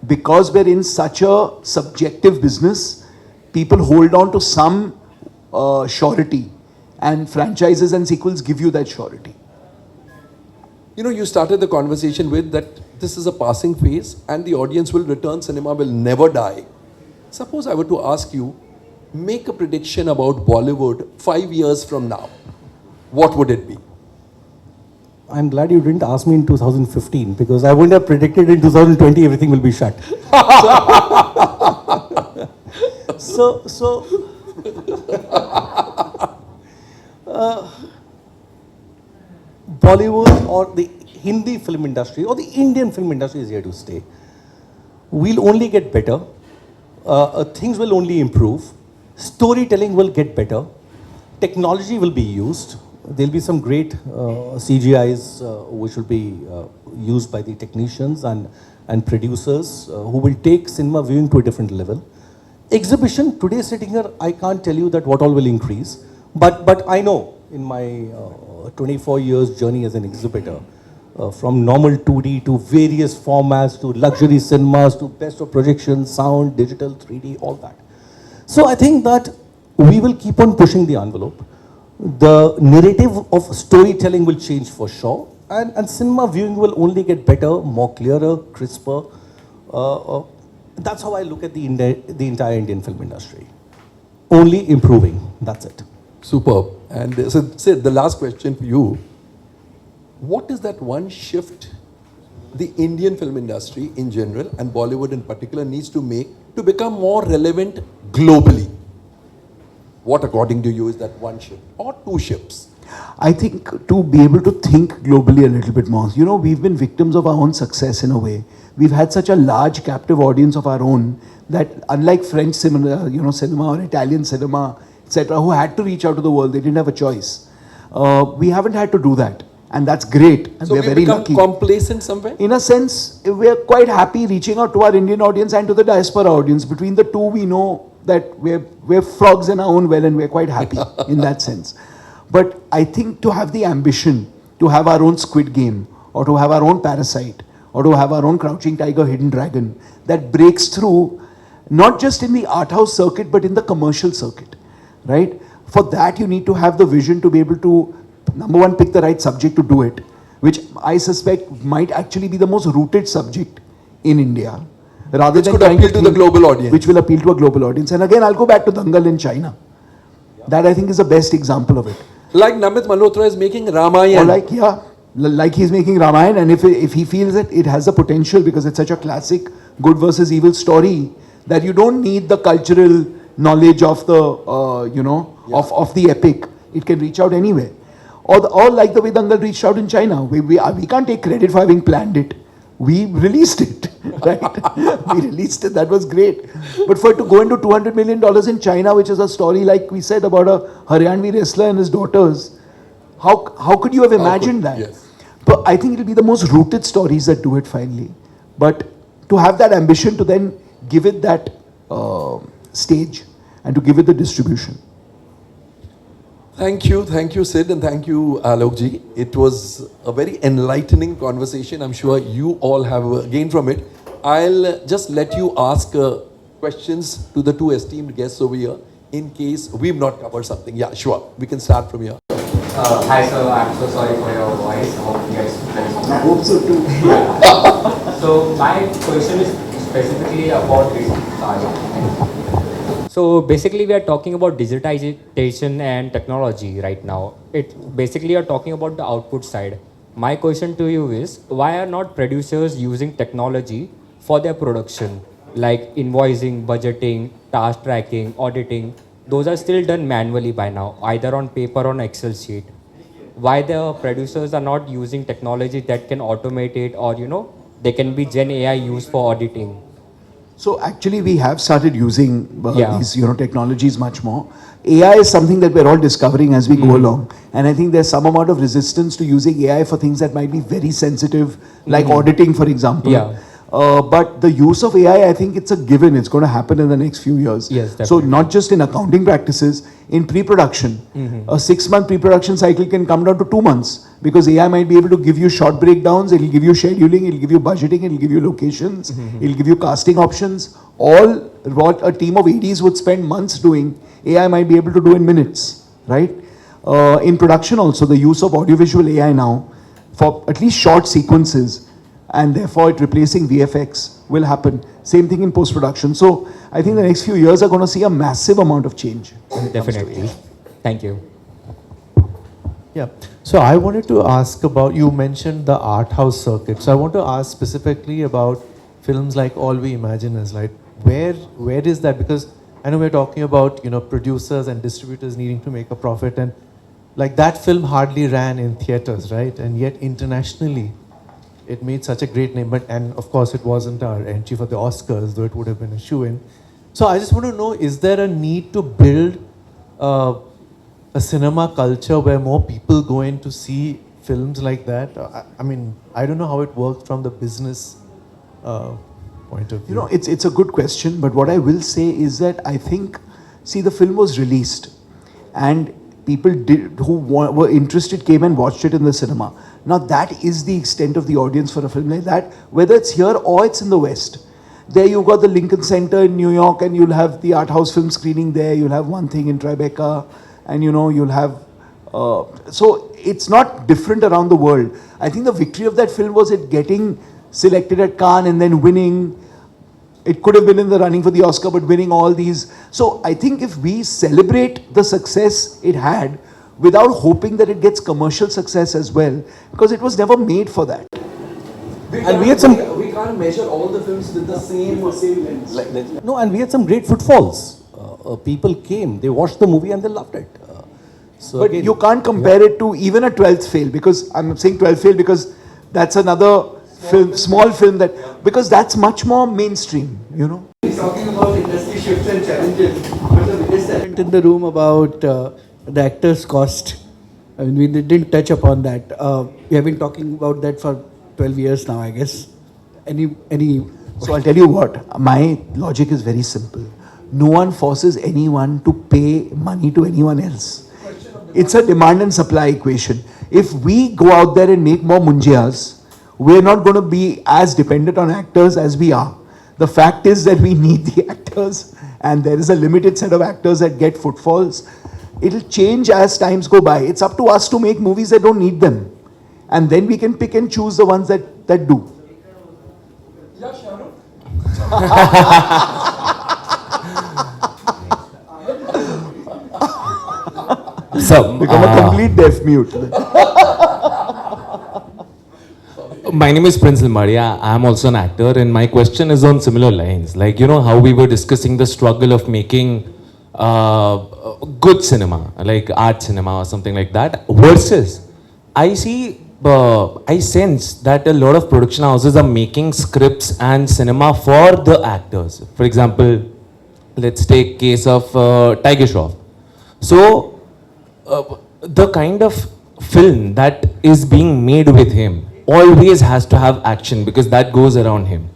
because we're in such a subjective business, people hold on to some surety, and franchises and sequels give you that surety. You started the conversation with that this is a passing phase and the audience will return, cinema will never die. Suppose I were to ask you, make a prediction about Bollywood 5 years from now. What would it be? I'm glad you didn't ask me in 2015, because I wouldn't have predicted in 2020 everything will be shut. Bollywood or the Hindi film industry or the Indian film industry is here to stay. we'll only get better. Things will only improve. Storytelling will get better. Technology will be used. There'll be some great CGIs which will be used by the technicians and producers who will take cinema viewing to a different level. Exhibition, today sitting here, I can't tell you that what all will increase, but I know in my 24 years journey as an exhibitor, from normal 2D to various formats to luxury cinemas to best of projection, sound, digital, 3D, all that. So I think that we will keep on pushing the envelope. The narrative of storytelling will change for sure, and cinema viewing will only get better, more clearer, crisper. That's how I look at the entire Indian film industry. Only improving, that's it. Superb. And so, Sid, the last question for you. What is that one shift the Indian film industry in general and Bollywood in particular needs to make to become more relevant globally? What, according to you, is that one shift or two shifts? I think to be able to think globally a little bit more. You know, we've been victims of our own success in a way. We've had such a large captive audience of our own that unlike French cinema, cinema or Italian cinema, etc., who had to reach out to the world, they didn't have a choice. We haven't had to do that. And that's great. And So we're very become lucky. complacent somewhere? In a sense, we're quite happy reaching out to our Indian audience and to the diaspora audience. Between the two, we know that we're frogs in our own well and we're quite happy in that sense. But I think to have the ambition to have our own Squid Game or to have our own Parasite or to have our own Crouching Tiger, Hidden Dragon that breaks through not just in the art house circuit but in the commercial circuit, right? For that you need to have the vision to be able to, number one, pick the right subject to do it, which I suspect might actually be the most rooted subject in India. Rather Which than could trying appeal to the global audience. Which will appeal to a global audience. And again, I'll go back to Dangal in China. That I think is the best example of it. Like Namit Malhotra is making Ramayana. Or like he's making Ramayana, and if he feels that it has the potential because it's such a classic good versus evil story that you don't need the cultural knowledge of the of the epic. It can reach out anywhere. Or like the way Dangal reached out in China. We can't take credit for having planned it. We released it, right? We released it. That was great. But for it to go into $200 million in China, which is a story like we said about a Haryanvi wrestler and his daughters, how could you have imagined that? Yes. But I think it'll be the most rooted stories that do it finally. But to have that ambition to then give it that stage and to give it the distribution. Thank you, Sid, and thank you, Alok ji. It was a very enlightening conversation. I'm sure you all have gained from it. I'll just let you ask questions to the two esteemed guests over here in case we've not covered something. Yeah, sure. We can start from here. Hi sir, I'm so sorry for your voice. I hope you guys I hope so too. So my question is specifically about this. So basically we are talking about digitization and technology right now. It basically you're talking about the output side. My question to you is, why are not producers using technology for their production? Like invoicing, budgeting, task tracking, auditing. Those are still done manually by now, either on paper or on Excel sheet. Why the producers are not using technology that can automate it, or they can be Gen AI used for auditing? So actually we have started using these technologies much more. AI is something that we're all discovering as we go along. And I think there's some amount of resistance to using AI for things that might be very sensitive, like auditing, for example. Yeah. But the use of AI, I think it's a given. It's going to happen in the next few years. Yes, so definitely. not just in accounting practices, in pre-production. A 6-month pre-production cycle can come down to 2 months because AI might be able to give you short breakdowns, it'll give you scheduling, it'll give you budgeting, it'll give you locations, it'll give you casting options. All what a team of ADs would spend months doing, AI might be able to do in minutes, right? In production also, the use of audiovisual AI now for at least short sequences, and therefore it replacing VFX will happen. Same thing in post-production. So I think the next few years are going to see a massive amount of change. Definitely. Thank you. Yeah. So I wanted to ask about, you mentioned the art house circuit. So I want to ask specifically about films like All We Imagine Is, like where is that? Because I know we're talking about, producers and distributors needing to make a profit, and like that film hardly ran in theaters, right? And yet internationally, it made such a great name. But and of course, it wasn't our entry for the Oscars, though it would have been a shoe-in. So I just want to know: is there a need to build a cinema culture where more people go in to see films like that? I mean, I don't know how it works from the business point of view. You know, it's a good question, but what I will say is that I think, see, the film was released, and people were interested came and watched it in the cinema. Now that is the extent of the audience for a film like that, whether it's here or it's in the West. There you've got the Lincoln Center in New York, and you'll have the art house film screening there. You'll have one thing in Tribeca, and you'll have. So it's not different around the world. I think the victory of that film was it getting selected at Cannes and then winning. It could have been in the running for the Oscar, but winning all these. So I think if we celebrate the success it had without hoping that it gets commercial success as well, because it was never made for that. And we had some. We can't measure all the films with the same lens. No, and we had some great footfalls. People came, they watched the movie and they loved it. But again, you can't compare it to even a 12th fail, because I'm saying 12th fail because that's another small film because that's much more mainstream, He's talking about industry shifts and challenges, but the biggest element in the room about the actor's cost. I mean, we didn't touch upon that. We have been talking about that for 12 years now, I guess. So I'll tell you what, my logic is very simple. No one forces anyone to pay money to anyone else. It's a demand and supply equation. If we go out there and make more munjias, we're not going to be as dependent on actors as we are. The fact is that we need the actors, and there is a limited set of actors that get footfalls. It'll change as times go by. It's up to us to make movies that don't need them. And then we can pick and choose the ones that do. So, Become a complete deaf mute. my name is Prince Limaria. I'm also an actor, and my question is on similar lines. Like, you know, how we were discussing the struggle of making good cinema, like art cinema or something like that, versus I sense that a lot of production houses are making scripts and cinema for the actors. For example, let's take case of Tiger Shroff. So, the kind of film that is being made with him always has to have action because that goes around him.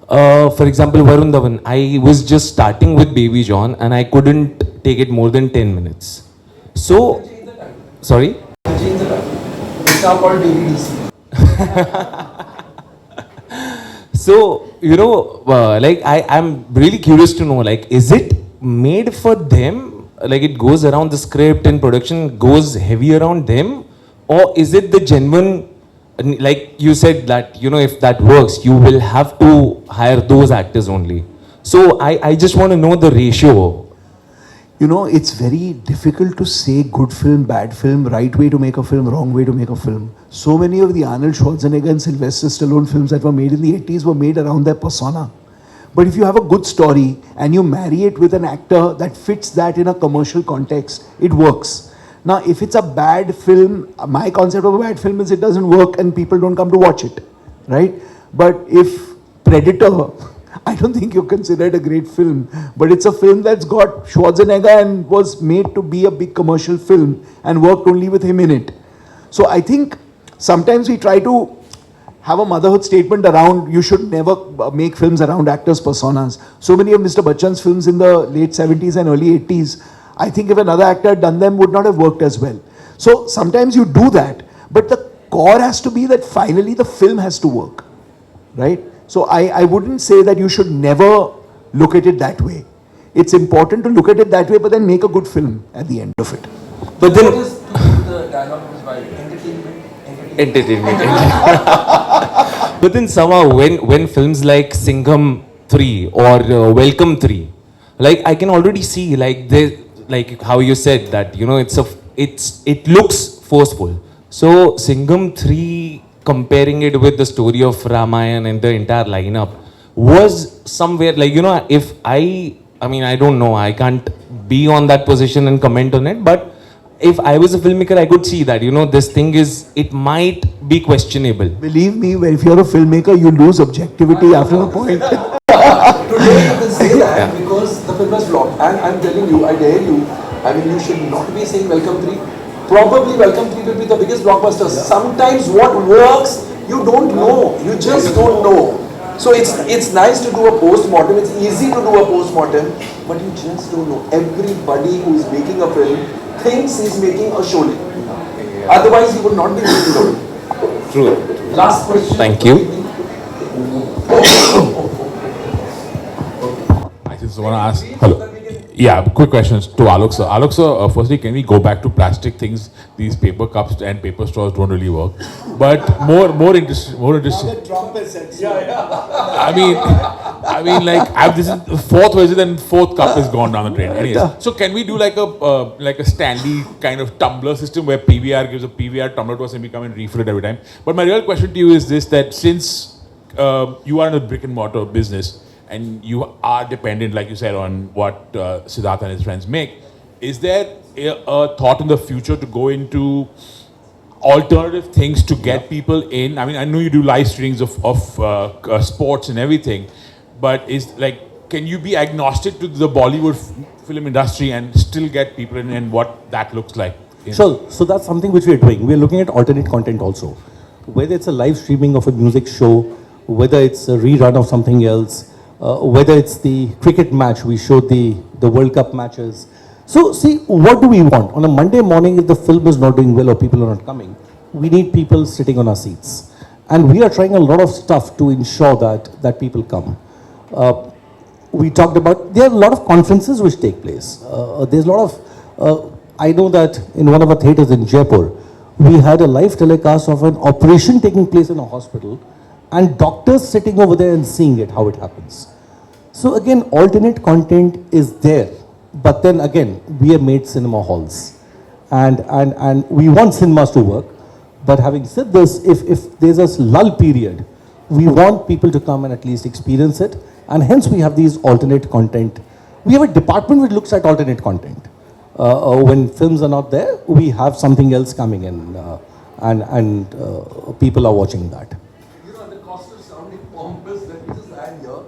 For example, Varun Dhawan, I was just starting with Baby John and I couldn't take it more than 10 minutes. So, sorry? change the title. It's now called DVDC. So, you know, like I'm really curious to know, like, is it made for them? Like it goes around the script and production goes heavy around them? Or is it the genuine, like you said that, you know, if that works, you will have to hire those actors only. So I just want to know the ratio. You know, it's very difficult to say good film, bad film, right way to make a film, wrong way to make a film. So many of the Arnold Schwarzenegger and Sylvester Stallone films that were made in the 80s were made around their persona. But if you have a good story and you marry it with an actor that fits that in a commercial context, it works. Now, if it's a bad film, my concept of a bad film is it doesn't work and people don't come to watch it, right? But if Predator, I don't think you're considered a great film, but it's a film that's got Schwarzenegger and was made to be a big commercial film and worked only with him in it. So I think sometimes we try to have a motherhood statement around you should never make films around actors' personas. So many of Mr. Bachchan's films in the late 70s and early 80s, I think if another actor had done them, would not have worked as well. So sometimes you do that, but the core has to be that finally the film has to work, right? So I wouldn't say that you should never look at it that way. It's important to look at it that way, but then make a good film at the end of it. But then... What is the dialogue was by entertainment? But then somehow when films like Singham 3 or Welcome 3, like I can already see like how you said that, you know, it looks forceful. So Singham 3, comparing it with the story of Ramayana and the entire lineup was somewhere like, you know, if I mean, I don't know, I can't be on that position and comment on it, but if I was a filmmaker, I could see that, you know, this thing is, it might be questionable. Believe me, if you're a filmmaker, you lose objectivity after a point. Today you can say that because the film has flopped. And I'm telling you, I dare you, I mean, you should not be saying Welcome 3. Probably Welcome 3 will be the biggest blockbuster. Sometimes what works, you don't know. You just don't know. So it's nice to do a post-mortem. It's easy to do a post-mortem. But you just don't know. Everybody who is making a film thinks he's making a show. Otherwise, he would not be making a film. True. Last question. Thank you. I just want to ask. Hello. Yeah, quick questions to Alok sir. Alok sir, firstly, can we go back to plastic things? These paper cups and paper straws don't really work. But more interesting. I mean, like this is the fourth visit and fourth cup is gone down the drain. Anyways, so can we do like a Stanley kind of tumbler system where PVR gives a PVR tumbler to us and we come and refill it every time? But my real question to you is this: that since you are in a brick and mortar business, and you are dependent, like you said, on what Siddharth and his friends make, is there a thought in the future to go into alternative things to get people in? I mean, I know you do live streams of sports and everything, but can you be agnostic to the Bollywood film industry and still get people in, and what that looks like? So that's something which we are doing. We are looking at alternate content also. Whether it's a live streaming of a music show, whether it's a rerun of something else, whether it's the cricket match, we showed the World Cup matches. So see, what do we want? On a Monday morning, if the film is not doing well or people are not coming, we need people sitting on our seats. And we are trying a lot of stuff to ensure that people come. We talked about, there are a lot of conferences which take place. There's a lot of, I know that in one of our theatres in Jaipur, we had a live telecast of an operation taking place in a hospital and doctors sitting over there and seeing it, how it happens. So again, alternate content is there, but then again, we have made cinema halls and we want cinemas to work. But having said this, if there's a lull period, we want people to come and at least experience it, and hence we have these alternate content. We have a department which looks at alternate content. When films are not there, we have something else coming in, and people are watching that. You know, at the cost of sounding pompous, let me just add here.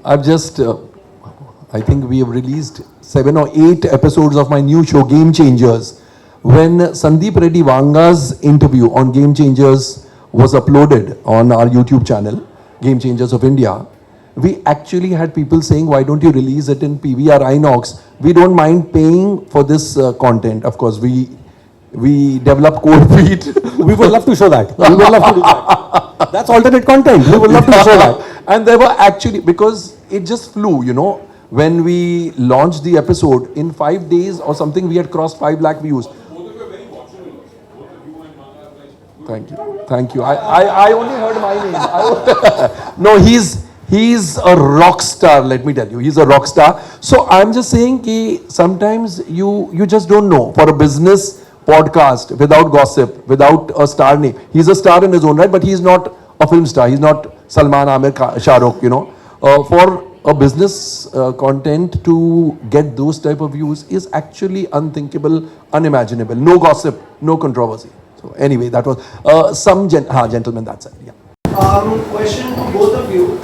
I've just, I think we have released 7 or 8 episodes of my new show, Game Changers. When Sandeep Reddy Vanga's interview on Game Changers was uploaded on our YouTube channel, Game Changers of India, we actually had people saying, why don't you release it in PVR Inox? We don't mind paying for this content. Of course, we develop cold feet. We would love to show that. We would love to do that. That's alternate content. We would love to show that. And they were actually, because it just flew, you know, when we launched the episode, in 5 days or something, we had crossed 5 lakh views. Thank you. I only heard my name. No, he's a rock star, let me tell you. He's a rock star. So I'm just saying that sometimes you just don't know. For a business podcast, without gossip, without a star name. He's a star in his own right, but he's not a film star. He's not Salman, Amir, Shah Rukh, you know. For a business content to get those type of views is actually unthinkable, unimaginable. No gossip, no controversy. So anyway, that was gentlemen, that's it. Yeah. Question to both of you.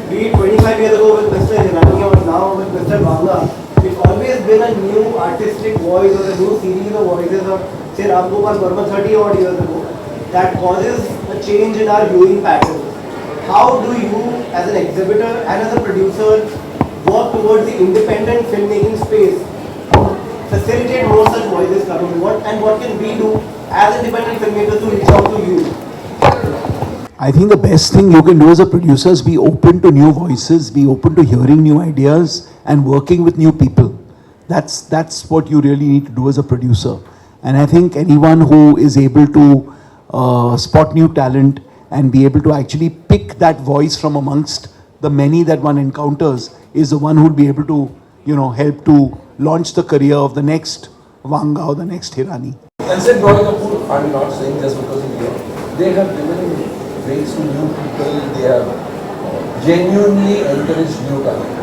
Be it 25 years ago with Mr. Hirani or now with Mr. Vanga, it's always been a new artistic voice or a new series of voices of, say, Ram Gopal Verma 30 odd years ago that causes a change in our viewing patterns. How do you, as an exhibitor and as a producer, work towards the independent filmmaking space to facilitate more such voices coming? What can we do as independent filmmakers to reach out to you? I think the best thing you can do as a producer is be open to new voices, be open to hearing new ideas and working with new people. That's what you really need to do as a producer. And I think anyone who is able to spot new talent and be able to actually pick that voice from amongst the many that one encounters is the one who will be able to, you know, help to launch the career of the next Vanga or the next Hirani. And said Roy Kapur, I'm not saying just because of you. They have given ways to new people. They have genuinely encouraged new talent.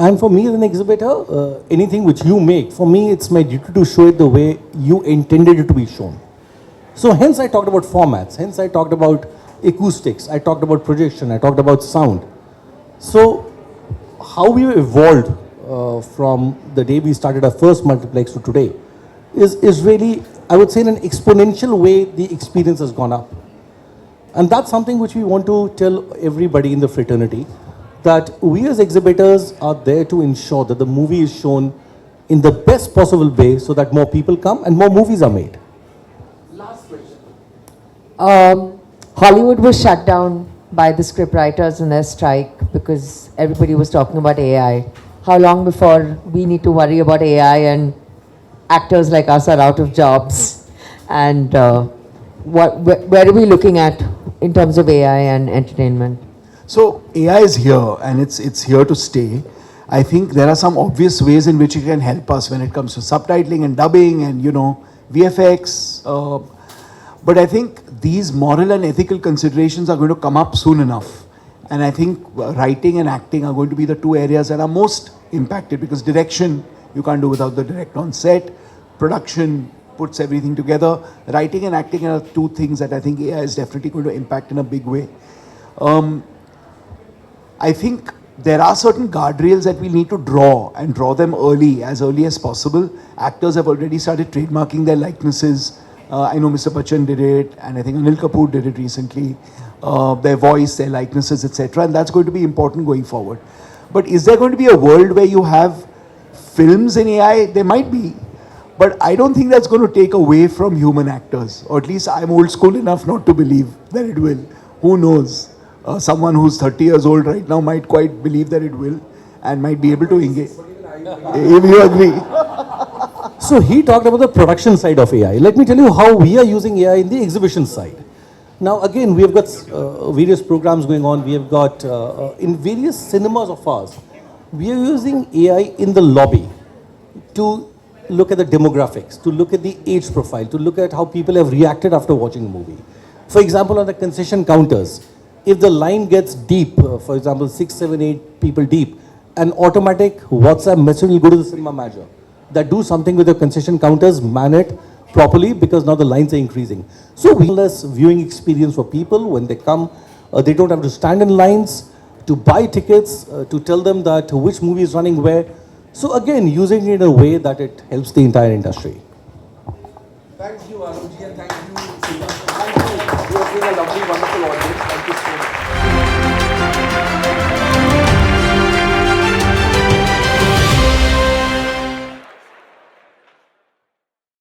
And for me as an exhibitor, anything which you make, for me it's my duty to show it the way you intended it to be shown. So hence I talked about formats, hence I talked about acoustics, I talked about projection, I talked about sound. So how we have evolved from the day we started our first multiplex to today is really, I would say in an exponential way, the experience has gone up. And that's something which we want to tell everybody in the fraternity, that we as exhibitors are there to ensure that the movie is shown in the best possible way so that more people come and more movies are made. Hollywood was shut down by the scriptwriters in their strike because everybody was talking about AI. How long before we need to worry about AI and actors like us are out of jobs? And where are we looking at in terms of AI and entertainment? So AI is here and it's here to stay. I think there are some obvious ways in which it can help us when it comes to subtitling and dubbing and, you know, VFX. But I think these moral and ethical considerations are going to come up soon enough. And I think writing and acting are going to be the two areas that are most impacted, because direction you can't do without the director on set. Production puts everything together. Writing and acting are two things that I think AI is definitely going to impact in a big way. I think there are certain guardrails that we need to draw and draw them early as possible. Actors have already started trademarking their likenesses. I know Mr. Bachchan did it, and I think Anil Kapur did it recently. Their voice, their likenesses, etc. And that's going to be important going forward. But is there going to be a world where you have films in AI? There might be. But I don't think that's going to take away from human actors. Or at least I'm old school enough not to believe that it will. Who knows? Someone who's 30 years old right now might quite believe that it will and might be able to engage. If you agree. So he talked about the production side of AI. Let me tell you how we are using AI in the exhibition side. Now again, we have got various programs going on. We have got in various cinemas of ours, we are using AI in the lobby to look at the demographics, to look at the age profile, to look at how people have reacted after watching a movie. For example, on the concession counters, if the line gets deep, for example, 6, 7, 8 people deep, an automatic WhatsApp message will go to the cinema manager that do something with the concession counters, man it properly, because now the lines are increasing. So we have less viewing experience for people when they come. They don't have to stand in lines to buy tickets, to tell them that which movie is running where. So again, using it in a way that it helps the entire industry. Thank you, Alok ji, and thank you, Siddharth. Thank you. You have been a lovely, wonderful audience. Thank you so much.